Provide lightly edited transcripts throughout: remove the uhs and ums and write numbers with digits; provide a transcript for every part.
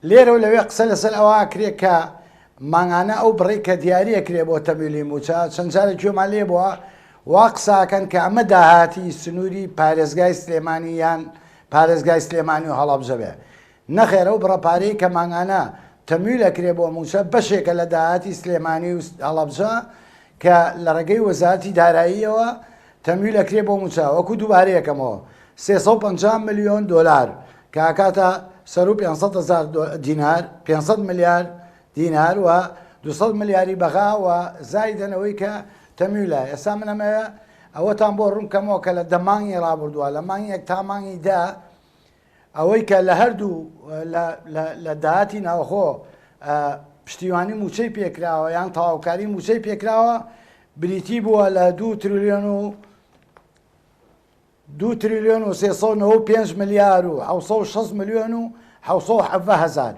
لێرە و لەوێ قسە لەسەر ئەوە کرێت کە ماگانە ئەو بڕێ کە دیارە کرێ بۆ تەمیلی موچە چەند جارە گوێمان لێ بووە وا قساکەن کە ئەمە داهاتی سنووری پارێزگای سلێمانی یان پارێزگای سلێمانی و هەڵەبجە بێ نەخێرە و بڕەپارەی کە ماگانە تەمیل ئەکرێ بۆ موچە بەشێکە لە داهاتی سلێمانی و هەڵەبجە کە لە ڕێگەی وەزارەتی داراییەوە تەمیل ئەکرێ بۆ موچە وەکو دووبارەیەکەمەوە 350 ملیۆن دۆلار کە کاتە سەر و 500,000 دینار 500 میلیارد دینار و 200 میلیاری بەغاوە زایدنەوەی کە تەمیلە ئێستا منەمەوە ئەوەتان بۆ ڕوونکەمەوە کە لە دەمانگی ڕابردووە لە مانگێک تا مانگی دا ئەوەی کە لە هەردوو لە داهاتی ناوخۆ پشتیوانی موچەی پێکراوە یان تەواوکاری موچەی پێکراوە بریتی بووە لە 2 تریلیۆن و 395 ملیار و 760 ملیۆن و 770,000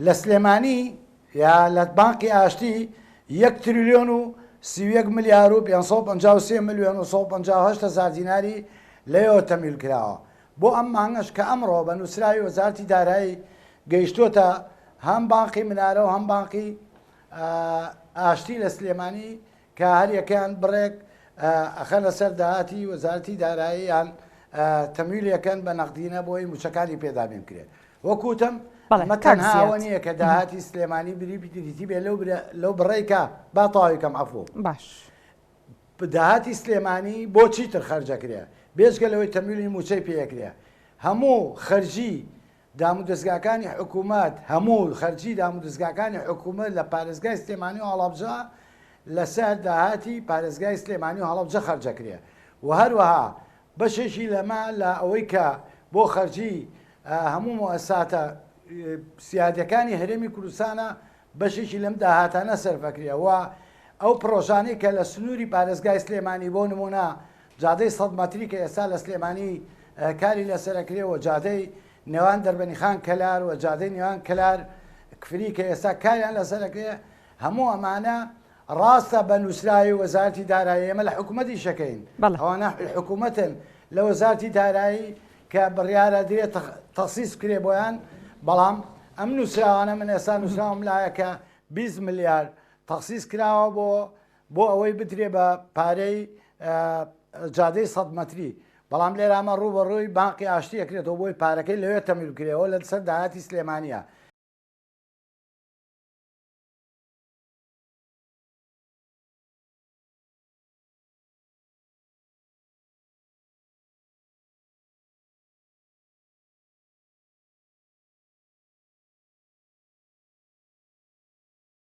لە سلێمانی یا لە بانقی ئاشتی 1 تریلیۆن و 31 ملیار و 553 ملیۆن و 158,000 دیناری لەوێ تەمیل کراوە بۆ ئەم مانگەش کە ئەمڕۆ بە نووسراوی وەزارەتی دارایی گەیشتۆتە هەم بانقی منارە و هەم بانقی ئاشتی لە سلێمانی کە هەر یەکەیان بڕێک ئەخەن لەسەر داهاتی وەزارەتی دارایی یان تەمیلەکەن بە نەقدینە بۆی موچەکانی پێدابین کرێت وەکوتم ئەمە تەنها نییە کە داهاتی سلێمانی بریتی بێ لەو بڕێکە با تەواویکەم عەفو باش داهاتی سلێمانی بۆچی تر خەرجەکرێ بێجگە لەوەی تەمیلی موچەی پێکرێ هەموو خەرجی دامودەستگاکانی حکوومەت هەموو خەرجی دامودەستگاکانی حکوومەت لە پارێزگای سلێمانی و هەڵەبجە لەسەر داهاتی پارێزگای سلێمانی و هەڵەبجە خەرجەکرێ و هەروەها بەشێکی لەمە لە ئەوەی کە بۆ خەرجی هەموو مؤسساتە سیادەکانی هەرێمی کوردستانە بەشێکی لەم داهاتانە سەرفەکرێەوە ئەو پرۆژانەی کە لە سنووری پارێزگای سلێمانی بۆ نمونە جادەی 100 مەتری کە ئێستا لە سلێمانی کاری لەسەرەکرێەوە جادەی نێوان دەربەنیخان کەلار و جادەی نێوان کەلار کفری کە ئێستا کاریان لەسەرەکرێ هەموو ئەمانە ڕاستە بە نووسراوی وەزارەتی دارایی ئێمە لە حکوومەتی شەکەین ئەوانە حکوومەتن لە وەزارەتی دارایی کە بڕیارە درێت تەخسیس کرێ بۆیان بەڵام ئەم نووسراوانە من ئێستا نووسراوم لایە کە 20 ملیار تەخسیس کراوە بۆ ئەوەی بدرێ بە پارەی جادەی 100 مەتری بەڵام لێرە ئەمە ڕوو بە ڕووی بانقی ئاشتی ئەکرێتەوە بۆی پارەکەی لەوێ تەمیل کرێەوە لەسەر داهاتی سلێمانیە